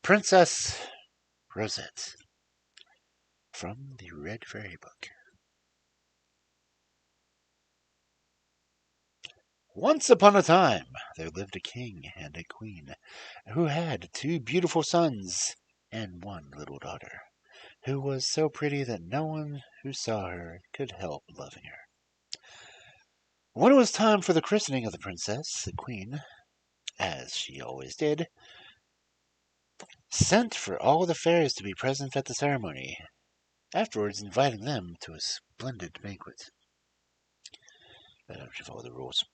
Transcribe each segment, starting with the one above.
Princess Rosette from the Red Fairy Book. Once upon a time, there lived a king and a queen who had two beautiful sons and one little daughter, who was so pretty that no one who saw her could help loving her. When it was time for the christening of the princess, the queen, as she always did, sent for all the fairies to be present at the ceremony, afterwards inviting them to a splendid banquet. But I have to follow the rules.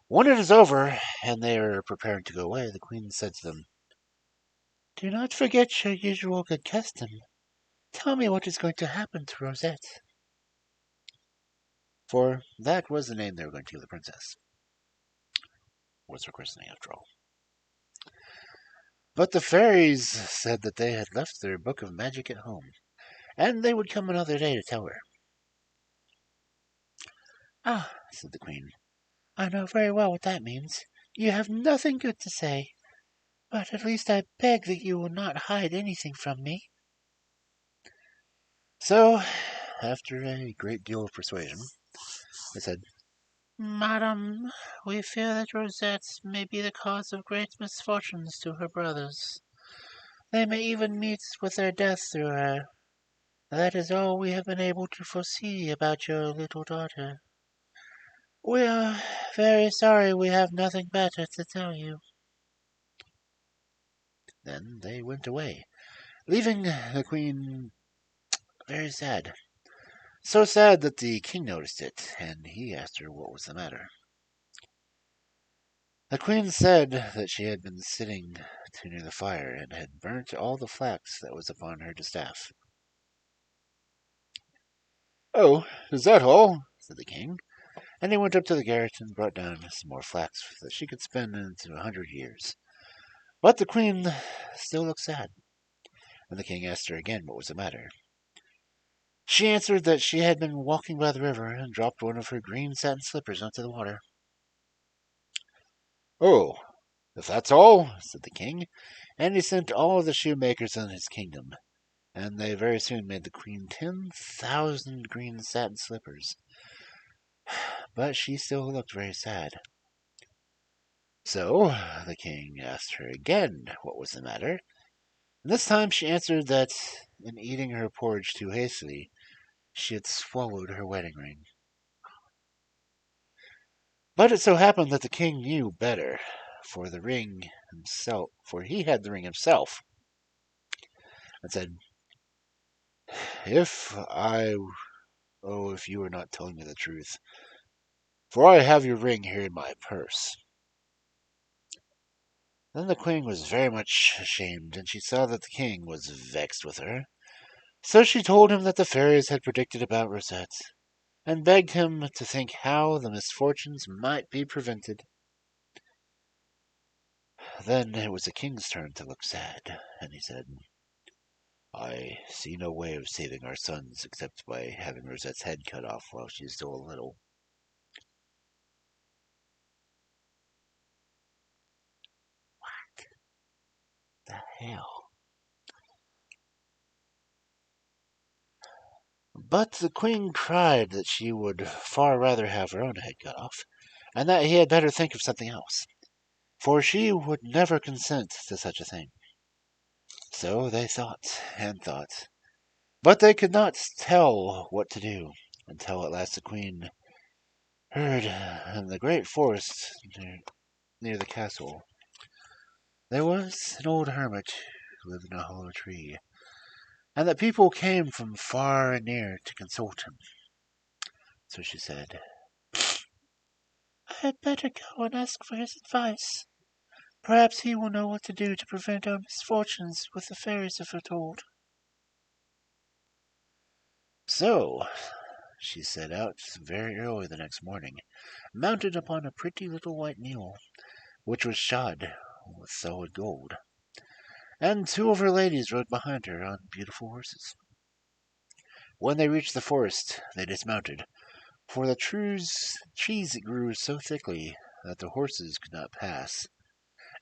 When it is over, and they are preparing to go away, the queen said to them, "Do not forget your usual good custom. Tell me what is going to happen to Rosette." For that was the name they were going to give the princess. Was her christening, after all. But the fairies said that they had left their book of magic at home, and they would come another day to tell her. "Ah," said the queen, "I know very well what that means. You have nothing good to say. But at least I beg that you will not hide anything from me." So, after a great deal of persuasion, they said, "Madam, we fear that Rosette may be the cause of great misfortunes to her brothers. They may even meet with their death through her. That is all we have been able to foresee about your little daughter. We are very sorry we have nothing better to tell you." Then they went away, leaving the queen very sad. So sad that the king noticed it, and he asked her what was the matter. The queen said that she had been sitting too near the fire and had burnt all the flax that was upon her distaff. "Oh, is that all?" said the king, and he went up to the garret and brought down some more flax that she could spin into 100 years. But the queen still looked sad, and the king asked her again what was the matter. She answered that she had been walking by the river and dropped one of her green satin slippers into the water. "Oh, if that's all," said the king, and he sent all the shoemakers in his kingdom, and they very soon made the queen 10,000 green satin slippers. But she still looked very sad. So the king asked her again what was the matter, and this time she answered that in eating her porridge too hastily, she had swallowed her wedding ring. But it so happened that the king knew better, for he had the ring himself, and said, "If you are not telling me the truth, for I have your ring here in my purse." Then the queen was very much ashamed, and she saw that the king was vexed with her. So she told him that the fairies had predicted about Rosette, and begged him to think how the misfortunes might be prevented. Then it was the king's turn to look sad, and he said, "I see no way of saving our sons except by having Rosette's head cut off while she is still little." What the hell? But the queen cried that she would far rather have her own head cut off, and that he had better think of something else, for she would never consent to such a thing. So they thought and thought, but they could not tell what to do, until at last the queen heard in the great forest near the castle there was an old hermit who lived in a hollow tree, and that people came from far and near to consult him. So she said, "I had better go and ask for his advice. Perhaps he will know what to do to prevent our misfortunes with the fairies have foretold." So she set out very early the next morning, mounted upon a pretty little white mule, which was shod with solid gold, and two of her ladies rode behind her on beautiful horses. When they reached the forest, they dismounted, for the trees grew so thickly that the horses could not pass,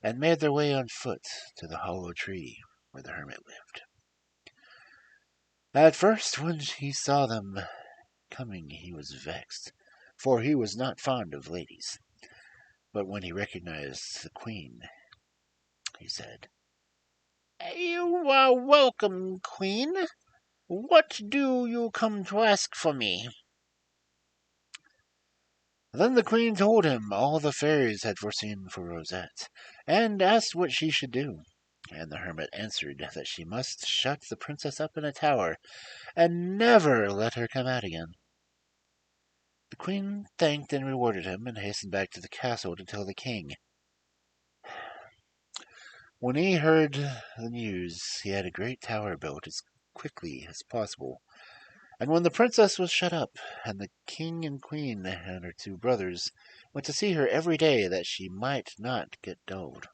and made their way on foot to the hollow tree. where the hermit lived. At first, when he saw them coming, he was vexed, for he was not fond of ladies. But when he recognized the queen, he said, "You are welcome, queen. What do you come to ask for me?" Then the queen told him all the fairies had foreseen for Rosette, and asked what she should do. And the hermit answered that she must shut the princess up in a tower, and never let her come out again. The queen thanked and rewarded him, and hastened back to the castle to tell the king. When he heard the news, he had a great tower built as quickly as possible. And when the princess was shut up, and the king and queen and her two brothers went to see her every day that she might not get dulled.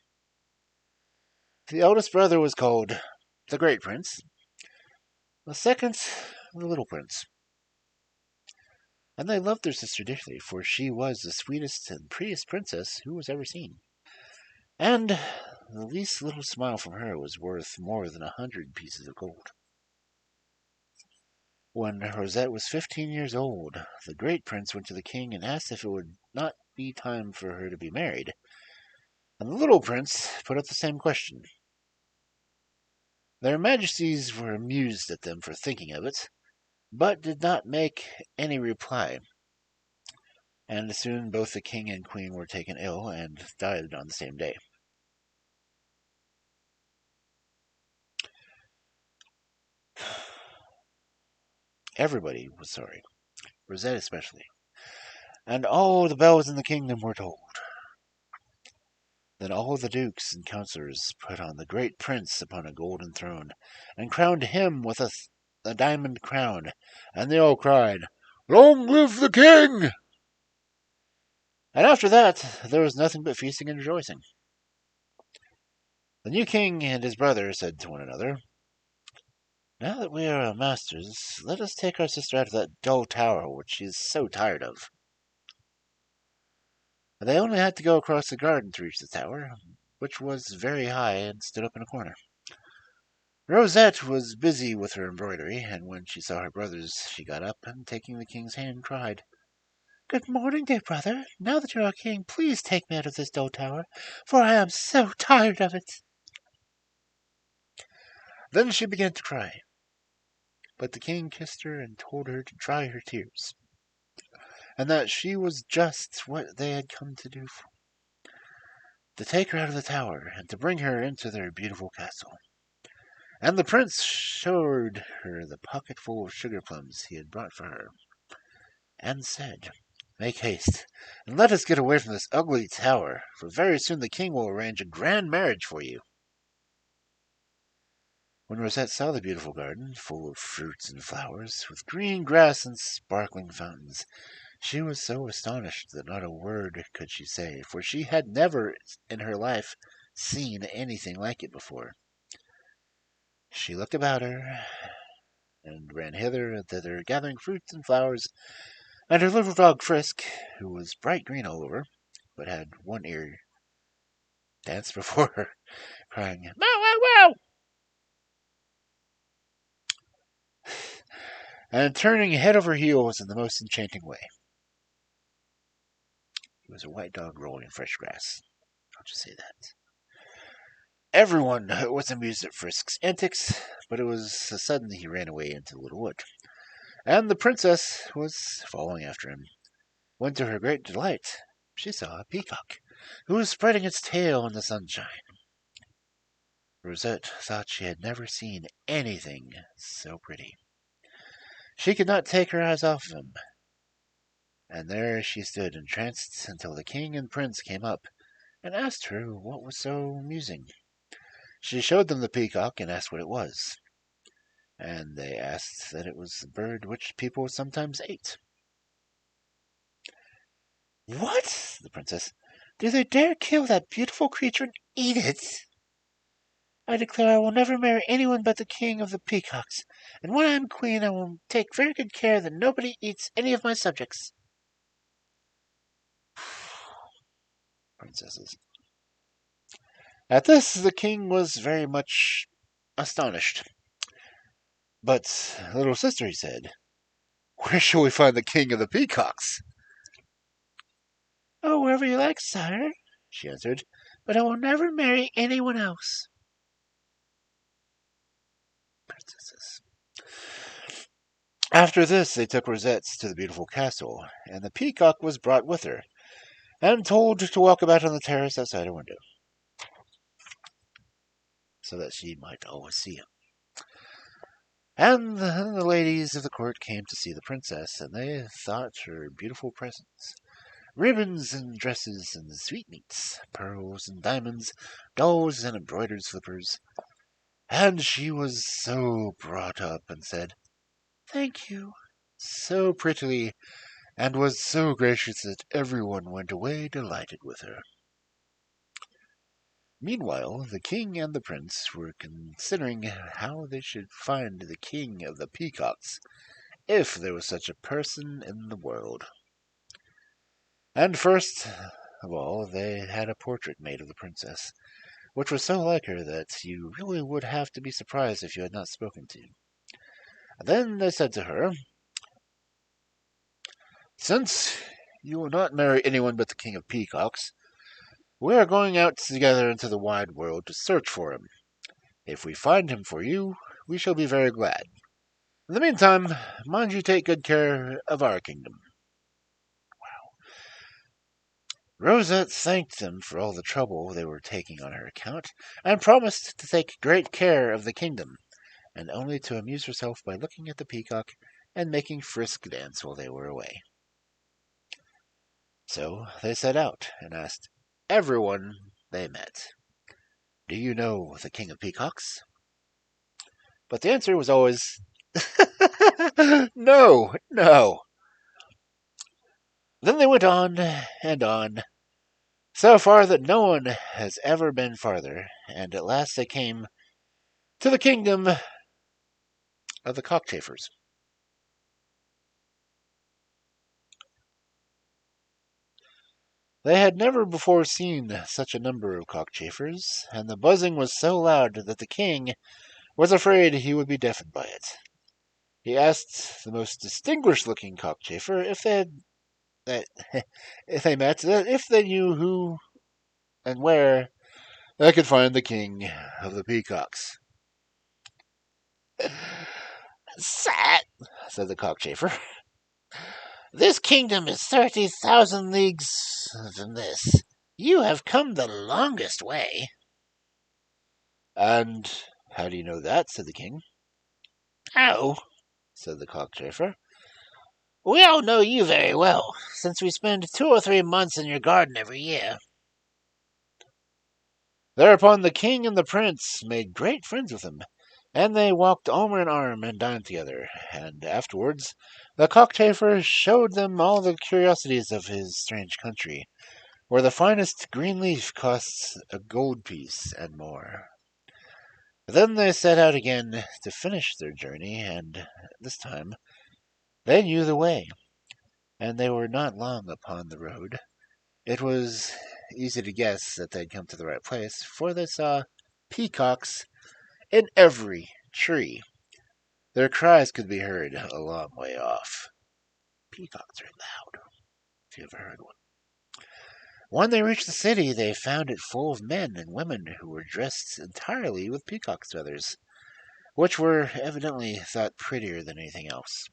The eldest brother was called the Great Prince, the second the Little Prince. And they loved their sister dearly, for she was the sweetest and prettiest princess who was ever seen. And the least little smile from her was worth more than 100 pieces of gold. When Rosette was 15 years old, the great prince went to the king and asked if it would not be time for her to be married. And the little prince put up the same question. Their majesties were amused at them for thinking of it, but did not make any reply. And soon both the king and queen were taken ill and died on the same day. Everybody was sorry, Rosette especially, and all the bells in the kingdom were tolled. Then all the dukes and councillors put on the great prince upon a golden throne, and crowned him with a diamond crown, and they all cried, "Long live the king!" And after that there was nothing but feasting and rejoicing. The new king and his brother said to one another, "Now that we are masters, let us take our sister out of that dull tower which she is so tired of." They only had to go across the garden to reach the tower, which was very high and stood up in a corner. Rosette was busy with her embroidery, and when she saw her brothers, she got up and, taking the king's hand, cried, "Good morning, dear brother. Now that you are king, please take me out of this dull tower, for I am so tired of it." Then she began to cry, but the king kissed her and told her to dry her tears, and that she was just what they had come to do, to take her out of the tower and to bring her into their beautiful castle. And the prince showed her the pocket full of sugar plums he had brought for her, and said, "Make haste, and let us get away from this ugly tower, for very soon the king will arrange a grand marriage for you." When Rosette saw the beautiful garden, full of fruits and flowers, with green grass and sparkling fountains, she was so astonished that not a word could she say, for she had never in her life seen anything like it before. She looked about her, and ran hither and thither, gathering fruits and flowers, and her little dog Frisk, who was bright green all over, but had one ear, danced before her, crying, "Bow wow wow!" and turning head over heels in the most enchanting way. He was a white dog rolling in fresh grass. I'll just say that. Everyone was amused at Frisk's antics, but it was sudden he ran away into the little wood, and the princess was following after him, when to her great delight she saw a peacock, who was spreading its tail in the sunshine. Rosette thought she had never seen anything so pretty. She could not take her eyes off him, and there she stood entranced until the king and prince came up and asked her what was so amusing. She showed them the peacock and asked what it was, and they answered that it was the bird which people sometimes ate. "What?" the princess. "Do they dare kill that beautiful creature and eat it? I declare I will never marry anyone but the king of the peacocks, and when I am queen I will take very good care that nobody eats any of my subjects." Princesses. At this the king was very much astonished. But, little sister, he said, where shall we find the king of the peacocks? Oh, wherever you like, sire, she answered, but I will never marry anyone else. Princesses. After this, they took Rosette to the beautiful castle, and the peacock was brought with her, and told to walk about on the terrace outside her window, so that she might always see him. And the ladies of the court came to see the princess, and they thought her beautiful presents. Ribbons and dresses and sweetmeats, pearls and diamonds, dolls and embroidered slippers. And she was so brought up and said, "Thank you," so prettily, and was so gracious that everyone went away delighted with her. Meanwhile, the king and the prince were considering how they should find the king of the peacocks, if there was such a person in the world. And first of all, they had a portrait made of the princess, which was so like her that you really would have to be surprised if you had not spoken to. Then they said to her, "Since you will not marry anyone but the king of peacocks, we are going out together into the wide world to search for him. If we find him for you, we shall be very glad. In the meantime, mind you take good care of our kingdom." Rosette thanked them for all the trouble they were taking on her account, and promised to take great care of the kingdom, and only to amuse herself by looking at the peacock and making frisk dance while they were away. So they set out and asked everyone they met, "Do you know the king of peacocks?" But the answer was always, "No, no." Then they went on and on, so far that no one has ever been farther, and at last they came to the kingdom of the cockchafers. They had never before seen such a number of cockchafers, and the buzzing was so loud that the king was afraid he would be deafened by it. He asked the most distinguished-looking cockchafer if they had if they met, if they knew who and where they could find the king of the peacocks. "Sat," said the cockchafer, "this kingdom is 30,000 leagues from this. You have come the longest way." "And how do you know that?" said the king. "Oh," said the cockchafer, "we all know you very well, since we spend 2 or 3 months in your garden every year." Thereupon the king and the prince made great friends with him, and they walked arm in arm and dined together, and afterwards the cockchafer showed them all the curiosities of his strange country, where the finest green leaf costs a gold piece and more. Then they set out again to finish their journey, and this time they knew the way, and they were not long upon the road. It was easy to guess that they had come to the right place, for they saw peacocks in every tree. Their cries could be heard a long way off. Peacocks are loud, if you ever heard one. When they reached the city, they found it full of men and women who were dressed entirely with peacock's feathers, which were evidently thought prettier than anything else.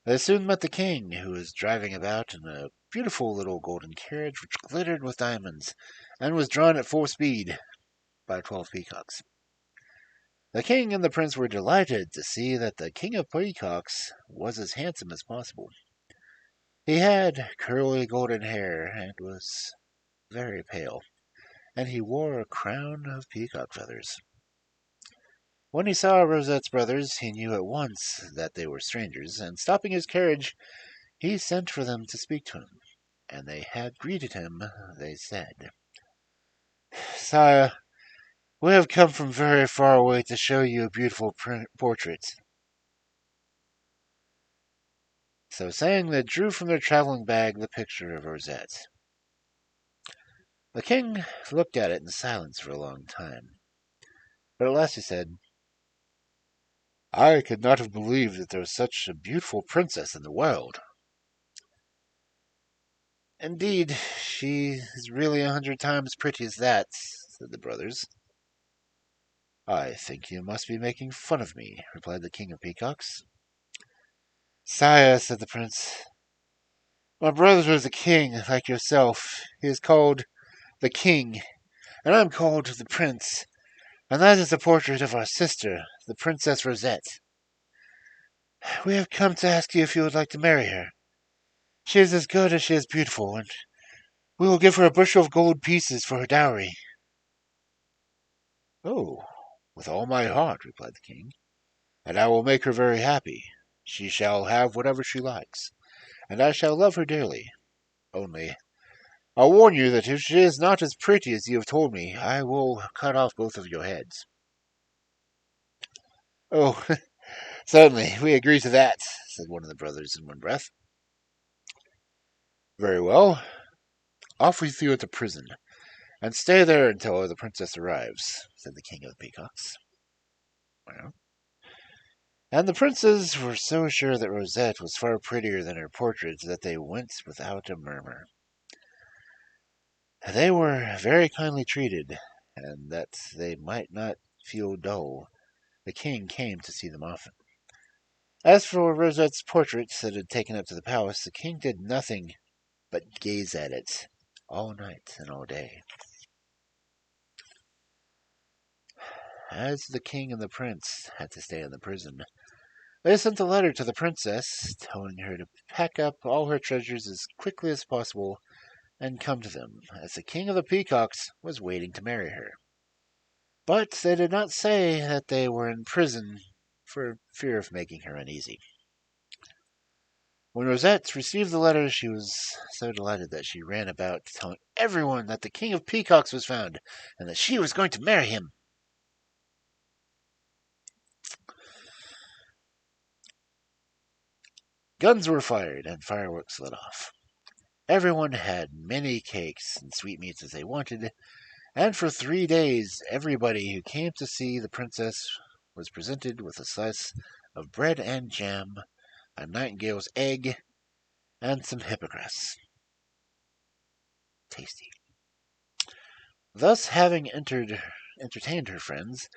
They soon met the king, who was driving about in a beautiful little golden carriage which glittered with diamonds, and was drawn at full speed by 12 peacocks. The king and the prince were delighted to see that the king of peacocks was as handsome as possible. He had curly golden hair and was very pale, and he wore a crown of peacock feathers. When he saw Rosette's brothers, he knew at once that they were strangers, and stopping his carriage, he sent for them to speak to him. And they had greeted him, they said, "Sire, we have come from very far away to show you a beautiful portrait." So saying, they drew from their traveling bag the picture of Rosette. The king looked at it in silence for a long time, but at last he said, I could not have believed that there was such a beautiful princess in the world. Indeed, she is really 100 times pretty as that, said the brothers. I think you must be making fun of me, replied the king of peacocks. Sire, said the prince, my brother is a king like yourself. He is called the king, and I am called the prince, and that is the portrait of our sister, the Princess Rosette. We have come to ask you if you would like to marry her. She is as good as she is beautiful, and we will give her a bushel of gold pieces for her dowry. Oh, with all my heart, replied the king, and I will make her very happy. She shall have whatever she likes, and I shall love her dearly. Only, I'll warn you that if she is not as pretty as you have told me, I will cut off both of your heads. Oh, certainly, we agree to that, said one of the brothers in one breath. Very well, off with you to prison, and stay there until the princess arrives, said the king of the peacocks. Well, and the princes were so sure that Rosette was far prettier than her portrait that they went without a murmur. They were very kindly treated, and that they might not feel dull, the king came to see them often. As for Rosette's portrait that had taken up to the palace, the king did nothing but gaze at it all night and all day. As the king and the prince had to stay in the prison, they sent a letter to the princess, telling her to pack up all her treasures as quickly as possible and come to them, as the king of the peacocks was waiting to marry her. But they did not say that they were in prison for fear of making her uneasy. When Rosette received the letter, she was so delighted that she ran about telling everyone that the king of peacocks was found and that she was going to marry him. Guns were fired and fireworks lit off. Everyone had many cakes and sweetmeats as they wanted, and for 3 days everybody who came to see the princess was presented with a slice of bread and jam, a nightingale's egg, and some hippocras. Tasty. Thus, having entertained her friends,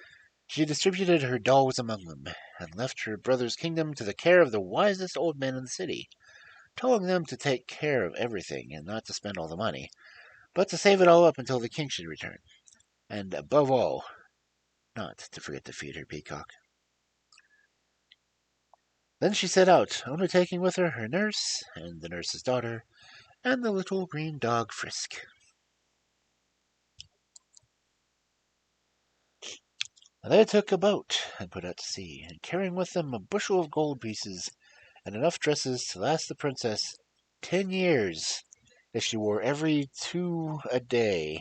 she distributed her dolls among them, and left her brother's kingdom to the care of the wisest old man in the city, telling them to take care of everything and not to spend all the money, but to save it all up until the king should return, and above all, not to forget to feed her peacock. Then she set out, only taking with her her nurse, and the nurse's daughter, and the little green dog Frisk. They took a boat and put out to sea, and carrying with them a bushel of gold pieces and enough dresses to last the princess 10 years if she wore every 2 a day.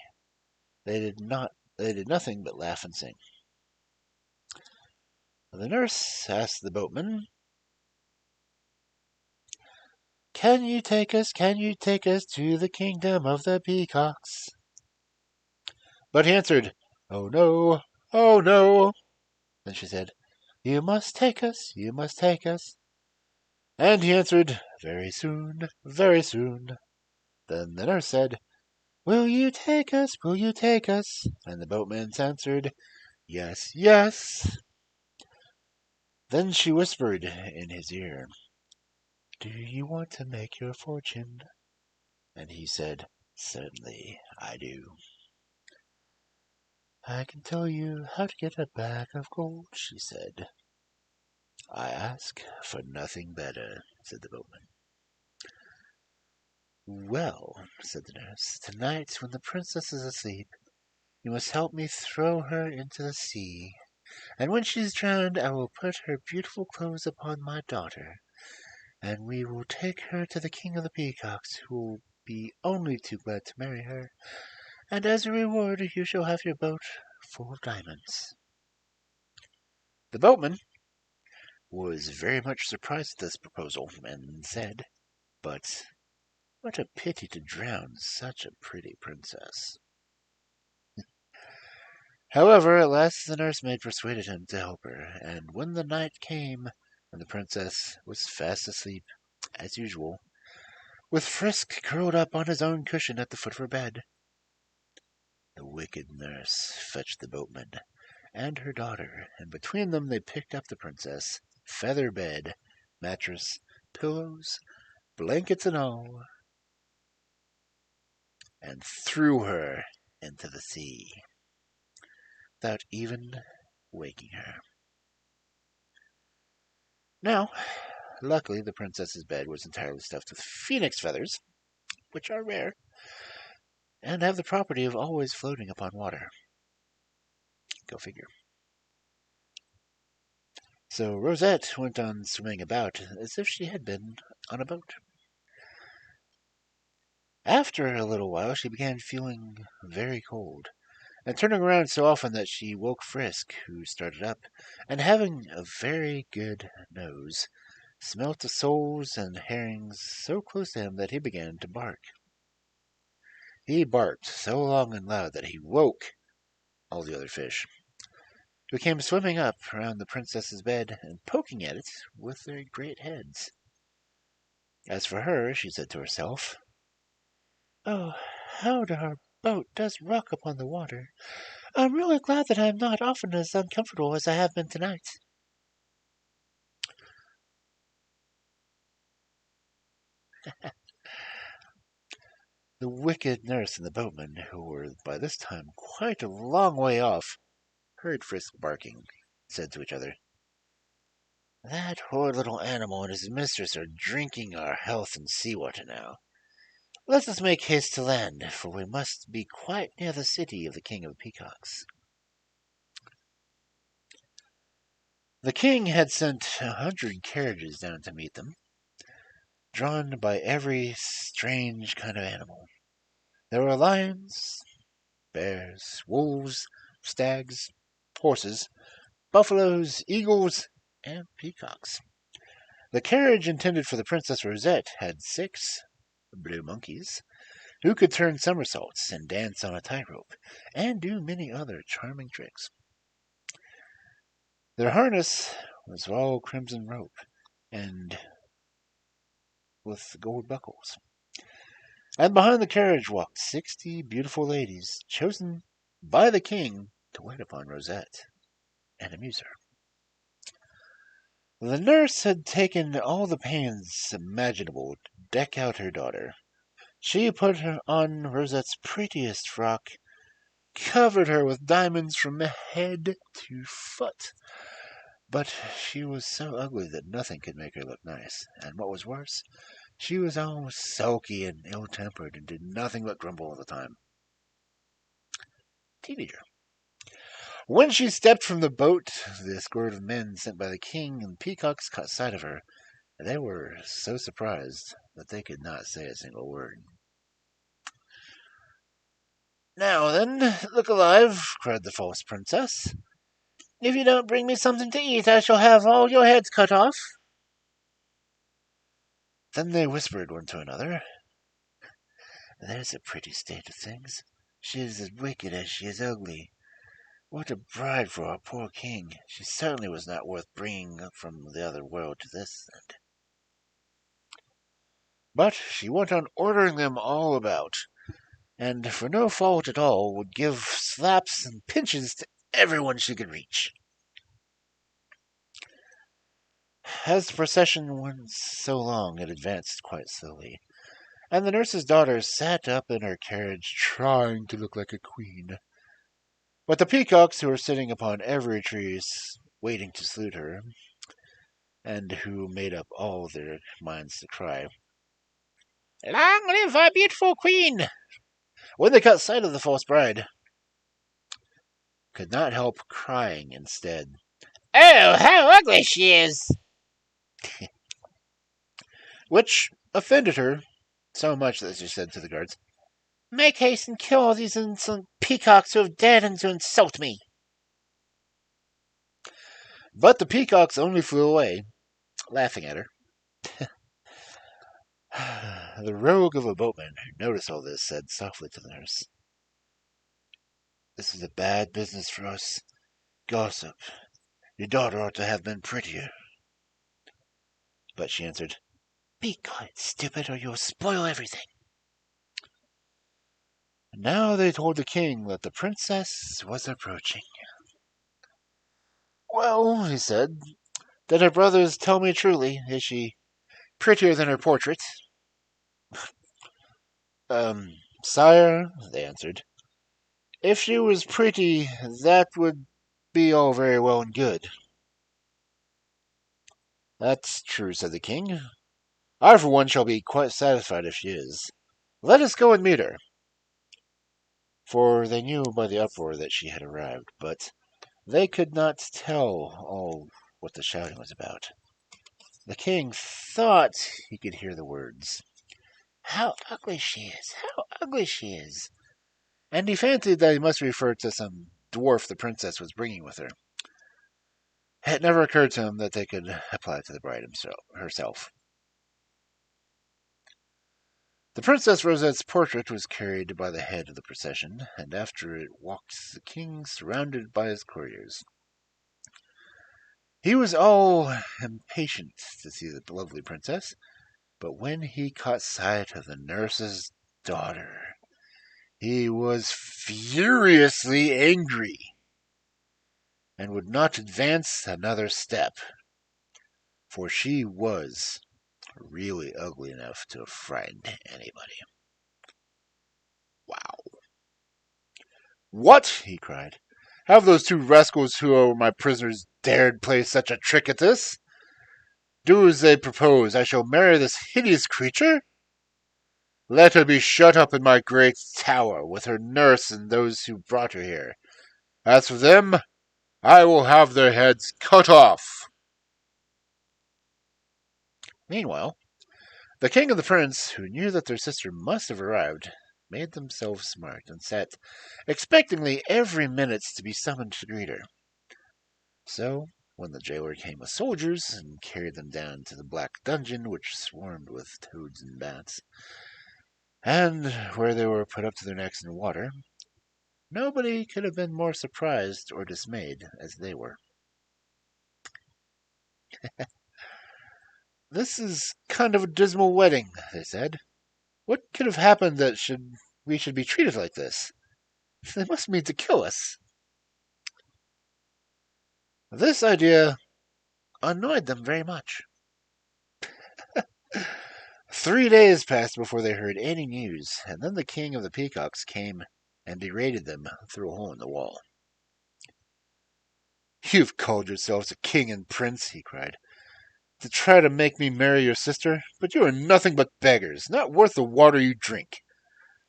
They did nothing but laugh and sing. The nurse asked the boatman, can you take us to the kingdom of the peacocks? But he answered, oh no, oh no. Then she said, you must take us, you must take us. And he answered, very soon, very soon. Then the nurse said, will you take us, will you take us? And the boatman answered, yes, yes. Then she whispered in his ear, do you want to make your fortune? And he said, certainly I do. I can tell you how to get a bag of gold, she said. I ask for nothing better, said the boatman. Well, said the nurse, tonight when the princess is asleep, you must help me throw her into the sea, and when she's drowned I will put her beautiful clothes upon my daughter, and we will take her to the king of the peacocks, who will be only too glad to marry her, and as a reward you shall have your boat full of diamonds. The boatman was very much surprised at this proposal, and said, but what a pity to drown such a pretty princess. However, at last the nursemaid persuaded him to help her, and when the night came, and the princess was fast asleep, as usual, with Frisk curled up on his own cushion at the foot of her bed, the wicked nurse fetched the boatman and her daughter, and between them they picked up the princess, feather bed, mattress, pillows, blankets and all, and threw her into the sea, without even waking her. Now, luckily, the princess's bed was entirely stuffed with phoenix feathers, which are rare, and have the property of always floating upon water. Go figure. So Rosette went on swimming about as if she had been on a boat. After a little while, she began feeling very cold, and turning around so often that she woke Frisk, who started up, and having a very good nose, smelt the soles and herrings so close to him that he began to bark. He barked so long and loud that he woke all the other fish, who came swimming up around the princess's bed and poking at it with their great heads. As for her, she said to herself, "Oh, how our boat does rock upon the water! I'm really glad that I'm not often as uncomfortable as I have been tonight." The wicked nurse and the boatman, who were by this time quite a long way off, heard Frisk barking, said to each other, "That horrid little animal and his mistress are drinking our health in sea-water now. Let us make haste to land, for we must be quite near the city of the King of the Peacocks." The king had sent 100 carriages down to meet them, drawn by every strange kind of animal. There were lions, bears, wolves, stags, horses, buffaloes, eagles, and peacocks. The carriage intended for the Princess Rosette had 6 blue monkeys, who could turn somersaults and dance on a tightrope, and do many other charming tricks. Their harness was all crimson rope, and with gold buckles. And behind the carriage walked 60 beautiful ladies, chosen by the king to wait upon Rosette and amuse her. The nurse had taken all the pains imaginable to deck out her daughter. She put on Rosette's prettiest frock, covered her with diamonds from head to foot. But she was so ugly that nothing could make her look nice, and what was worse, she was always sulky and ill-tempered and did nothing but grumble all the time. Teenager. When she stepped from the boat, the escort of men sent by the king and peacocks caught sight of her. They were so surprised that they could not say a single word. "Now then, look alive," cried the false princess. "If you don't bring me something to eat, I shall have all your heads cut off." Then they whispered one to another, "There's a pretty state of things. She is as wicked as she is ugly. What a bride for our poor king. She certainly was not worth bringing up from the other world to this end." But she went on ordering them all about, and for no fault at all would give slaps and pinches to everyone she could reach. As the procession went so long, it advanced quite slowly, and the nurse's daughter sat up in her carriage trying to look like a queen. But the peacocks, who were sitting upon every tree waiting to salute her, and who made up all their minds to cry, "Long live our beautiful queen!" when they caught sight of the false bride, could not help crying instead, "Oh, how ugly she is!" which offended her so much that she said to the guards, "Make haste and kill all these insolent peacocks who have dared to insult me." But the peacocks only flew away, laughing at her. The rogue of a boatman, who noticed all this, said softly to the nurse, This is a bad business for us. Gossip. Your daughter ought to have been prettier. But she answered, Be quiet, stupid, or you'll spoil everything. Now they told the king that the princess was approaching. Well, he said, did her brothers tell me truly? Is she prettier than her portrait? Sire, they answered, if she was pretty, that would be all very well and good. That's true, said the king. I, for one, shall be quite satisfied if she is. Let us go and meet her. For they knew by the uproar that she had arrived, but they could not tell all what the shouting was about. The king thought he could hear the words, How ugly she is! How ugly she is! And he fancied that he must refer to some dwarf the princess was bringing with her. It never occurred to him that they could apply to the bride herself. The Princess Rosette's portrait was carried by the head of the procession, and after it walked the king surrounded by his courtiers. He was all impatient to see the lovely princess, but when he caught sight of the nurse's daughter, he was furiously angry and would not advance another step, for she was really ugly enough to have frightened anybody. Wow. What? He cried. Have those two rascals who are my prisoners dared play such a trick at this? Do as they propose. I shall marry this hideous creature? Let her be shut up in my great tower with her nurse and those who brought her here. As for them, I will have their heads cut off. Meanwhile, the king and the prince, who knew that their sister must have arrived, made themselves smart and sat expectingly every minute to be summoned to greet her. So, when the jailer came with soldiers and carried them down to the black dungeon which swarmed with toads and bats, and where they were put up to their necks in water, nobody could have been more surprised or dismayed as they were. This is kind of a dismal wedding, they said. What could have happened that we should be treated like this? They must mean to kill us. This idea annoyed them very much. 3 days passed before they heard any news, and then the king of the peacocks came and berated them through a hole in the wall. You've called yourselves a king and prince, he cried, to try to make me marry your sister, but you are nothing but beggars, not worth the water you drink.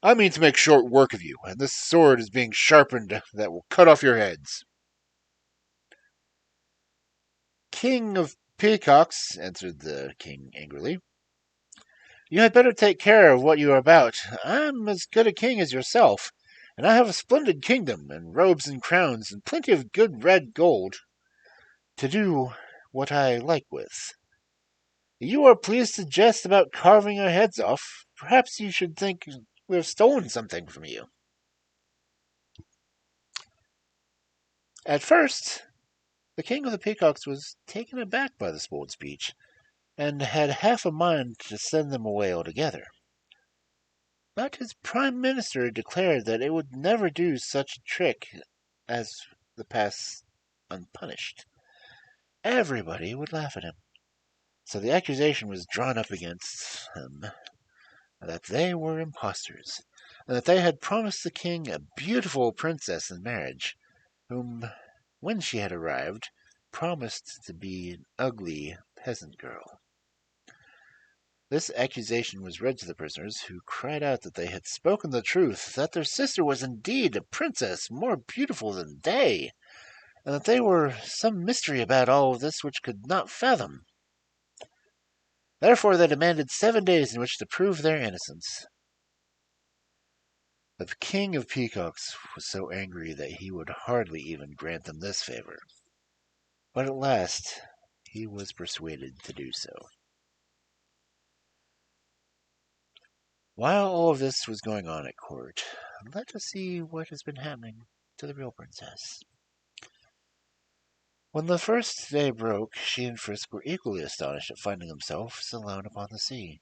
I mean to make short work of you, and this sword is being sharpened that will cut off your heads. King of peacocks, answered the king angrily, you had better take care of what you are about. I'm as good a king as yourself, and I have a splendid kingdom, and robes and crowns, and plenty of good red gold to do what I like with. You are pleased to jest about carving our heads off. Perhaps you should think we have stolen something from you. At first, the king of the peacocks was taken aback by this bold speech, and had half a mind to send them away altogether. But his prime minister declared that it would never do such a trick as to pass unpunished. Everybody would laugh at him. So the accusation was drawn up against them that they were impostors, and that they had promised the king a beautiful princess in marriage, whom, when she had arrived, promised to be an ugly peasant girl. This accusation was read to the prisoners, who cried out that they had spoken the truth, that their sister was indeed a princess more beautiful than they, and that there were some mystery about all this which could not fathom. Therefore they demanded 7 days in which to prove their innocence. The king of peacocks was so angry that he would hardly even grant them this favor. But at last he was persuaded to do so. While all of this was going on at court, let us see what has been happening to the real princess. When the first day broke, she and Frisk were equally astonished at finding themselves alone upon the sea,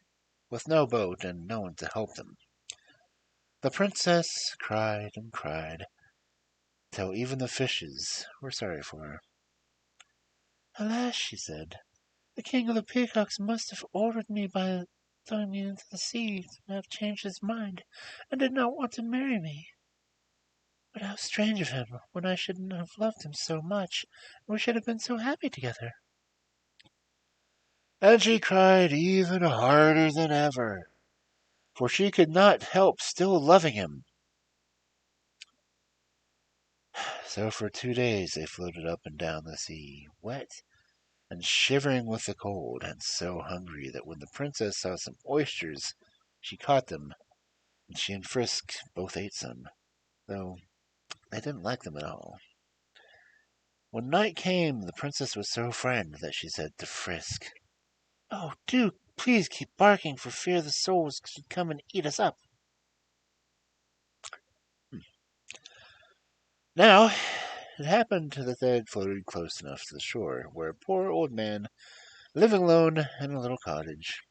with no boat and no one to help them. The princess cried and cried, till even the fishes were sorry for her. "Alas," she said, "the king of the peacocks must have ordered me by throwing me into the sea to have changed his mind, and did not want to marry me. But how strange of him, when I shouldn't have loved him so much, and we should have been so happy together." And she cried even harder than ever, for she could not help still loving him. So for 2 days they floated up and down the sea, wet and shivering with the cold, and so hungry that when the princess saw some oysters, she caught them, and she and Frisk both ate some, though they didn't like them at all. When night came, the princess was so frightened that she said to Frisk, "Oh, do please keep barking for fear the souls should come and eat us up." Now, it happened that they had floated close enough to the shore, where a poor old man, living alone in a little cottage.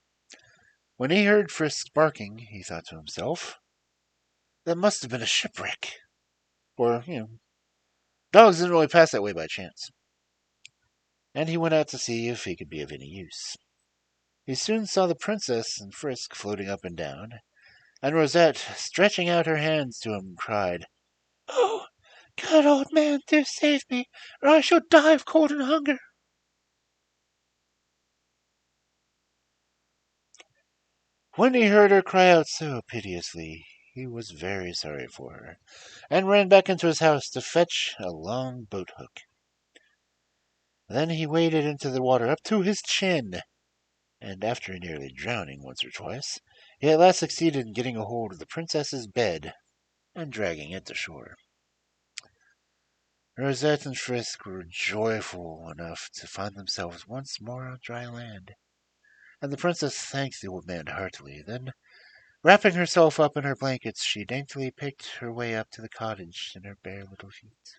When he heard Frisk barking, he thought to himself, "That must have been a shipwreck," for, dogs didn't really pass that way by chance. And he went out to see if he could be of any use. He soon saw the princess and Frisk floating up and down, and Rosette, stretching out her hands to him, cried, "Oh, good old man, do save me, or I shall die of cold and hunger." When he heard her cry out so piteously, he was very sorry for her, and ran back into his house to fetch a long boat hook. Then he waded into the water up to his chin, and after nearly drowning once or twice, he at last succeeded in getting a hold of the princess's bed and dragging it to shore. Rosette and Frisk were joyful enough to find themselves once more on dry land, and the princess thanked the old man heartily. Then, wrapping herself up in her blankets, she daintily picked her way up to the cottage in her bare little feet.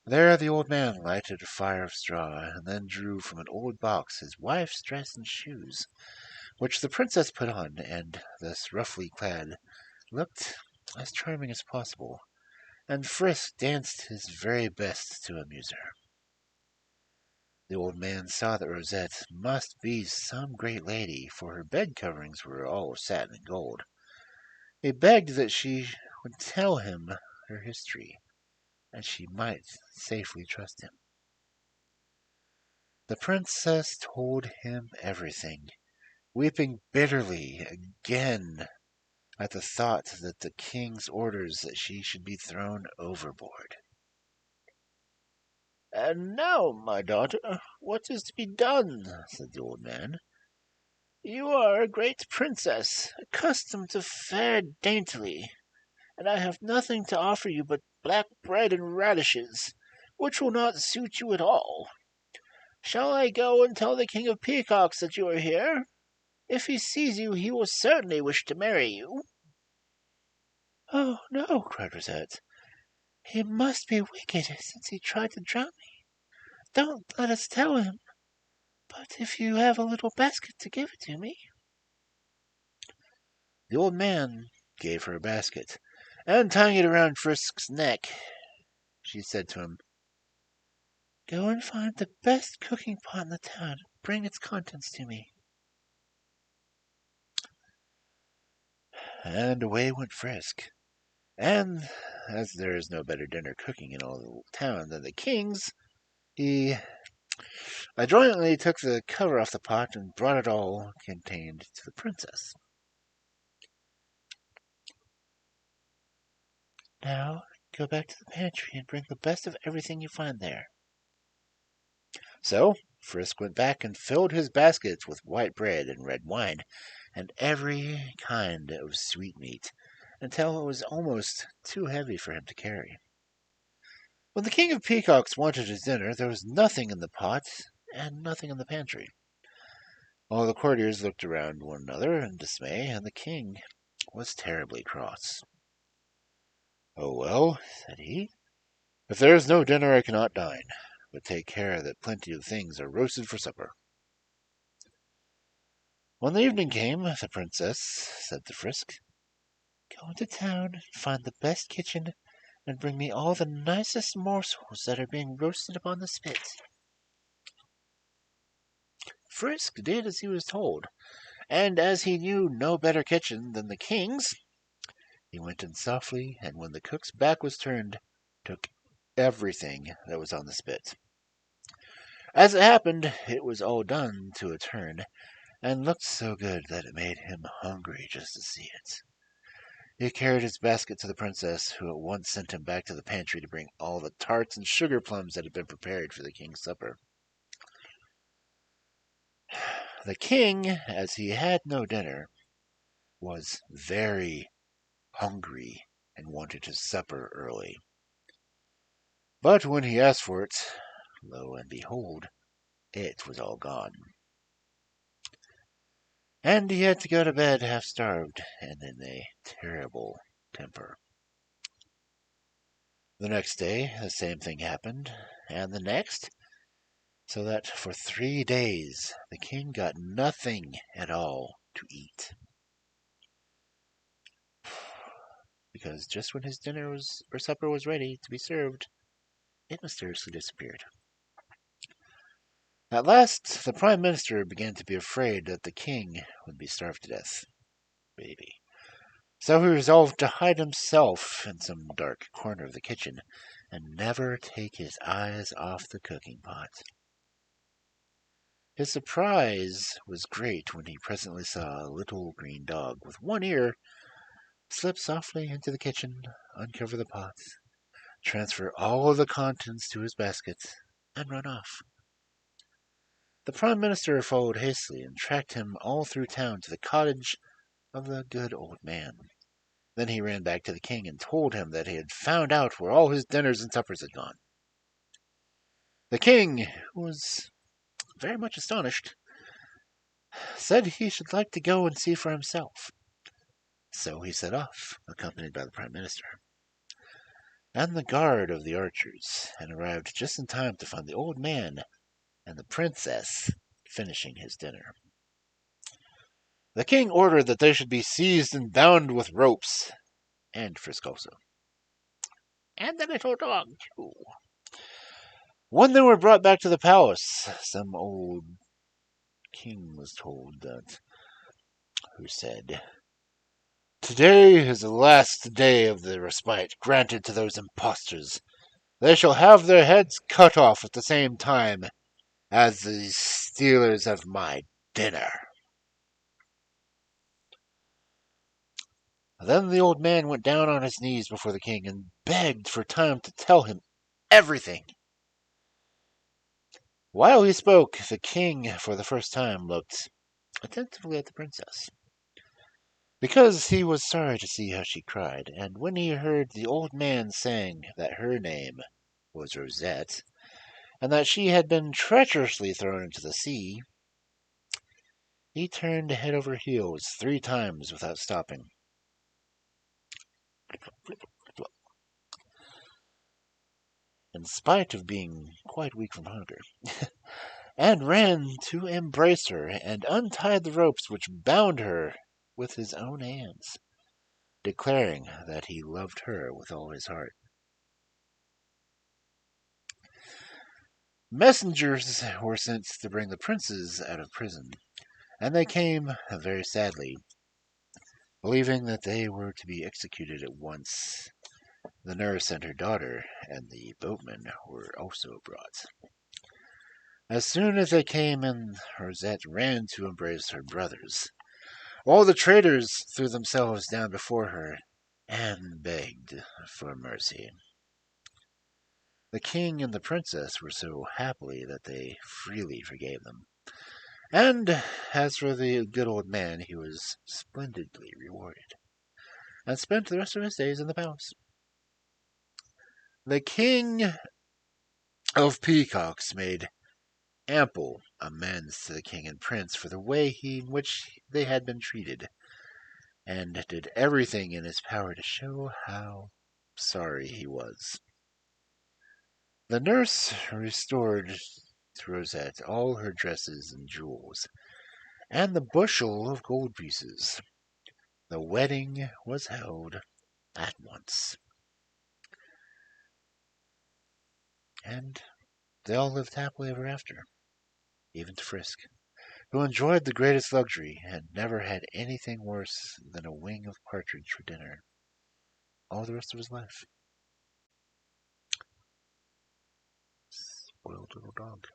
There the old man lighted a fire of straw, and then drew from an old box his wife's dress and shoes, which the princess put on, and, thus roughly clad, looked as charming as possible, and Frisk danced his very best to amuse her. The old man saw that Rosette must be some great lady, for her bed coverings were all of satin and gold. He begged that she would tell him her history, and she might safely trust him. The princess told him everything, weeping bitterly again at the thought that the king's orders that she should be thrown overboard. "And now, my daughter, what is to be done?" said the old man. "You are a great princess, accustomed to fare daintily, and I have nothing to offer you but black bread and radishes, which will not suit you at all. Shall I go and tell the King of Peacocks that you are here? If he sees you, he will certainly wish to marry you." "Oh, no," cried Rosette. "He must be wicked, since he tried to drown me. Don't let us tell him, but if you have a little basket to give it to me." The old man gave her a basket, and tying it around Frisk's neck, she said to him, "Go and find the best cooking pot in the town and bring its contents to me." And away went Frisk. And as there is no better dinner cooking in all the town than the king's, he adroitly took the cover off the pot and brought it all contained to the princess. "Now go back to the pantry and bring the best of everything you find there." So Frisk went back and filled his baskets with white bread and red wine, and every kind of sweetmeat, until it was almost too heavy for him to carry. When the King of Peacocks wanted his dinner, there was nothing in the pot and nothing in the pantry. All the courtiers looked around one another in dismay, and the king was terribly cross. Oh, well, said he, if there is no dinner, I cannot dine, but take care that plenty of things are roasted for supper. When the evening came, the princess said to Frisk, Go into town and find the best kitchen and bring me all the nicest morsels that are being roasted upon the spit. Frisk did as he was told, and as he knew no better kitchen than the king's, he went in softly, and when the cook's back was turned, took everything that was on the spit. As it happened, it was all done to a turn, and looked so good that it made him hungry just to see it. He carried his basket to the princess, who at once sent him back to the pantry to bring all the tarts and sugar plums that had been prepared for the king's supper. The king, as he had no dinner, was very hungry and wanted his supper early. But when he asked for it, lo and behold, it was all gone. And he had to go to bed half starved and in a terrible temper. The next day, the same thing happened, and the next, so that for 3 days the king got nothing at all to eat. Because just when his dinner was or supper was ready to be served, it mysteriously disappeared. At last, the prime minister began to be afraid that the king would be starved to death. Maybe. So he resolved to hide himself in some dark corner of the kitchen and never take his eyes off the cooking pot. His surprise was great when he presently saw a little green dog with one ear slip softly into the kitchen, uncover the pot, transfer all of the contents to his basket, and run off. The prime minister followed hastily and tracked him all through town to the cottage of the good old man. Then he ran back to the king and told him that he had found out where all his dinners and suppers had gone. The king, who was very much astonished, said he should like to go and see for himself. So he set off, accompanied by the prime minister and the guard of the archers, and arrived just in time to find the old man and the princess finishing his dinner. The king ordered that they should be seized and bound with ropes, and Frisk also. And the little dog, too. When they were brought back to the palace, some old king was told that, who said, Today is the last day of the respite granted to those impostors. They shall have their heads cut off at the same time as the stealers of my dinner. Then the old man went down on his knees before the king and begged for time to tell him everything. While he spoke, the king, for the first time, looked attentively at the princess, because he was sorry to see how she cried, and when he heard the old man saying that her name was Rosette, and that she had been treacherously thrown into the sea, he turned head over heels 3 times without stopping. In spite of being quite weak from hunger, and ran to embrace her and untied the ropes which bound her with his own hands, declaring that he loved her with all his heart. Messengers were sent to bring the princes out of prison, and they came very sadly, believing that they were to be executed at once. The nurse and her daughter and the boatman were also brought. As soon as they came in, Rosette ran to embrace her brothers. All the traitors threw themselves down before her and begged for mercy. The king and the princess were so happy that they freely forgave them. And as for the good old man, he was splendidly rewarded, and spent the rest of his days in the palace. The king of peacocks made ample amends to the king and prince for the way in which they had been treated, and did everything in his power to show how sorry he was. The nurse restored to Rosette all her dresses and jewels, and the bushel of gold pieces. The wedding was held at once, and they all lived happily ever after, even to Frisk, who enjoyed the greatest luxury and never had anything worse than a wing of partridge for dinner all the rest of his life. Spoiled little dog.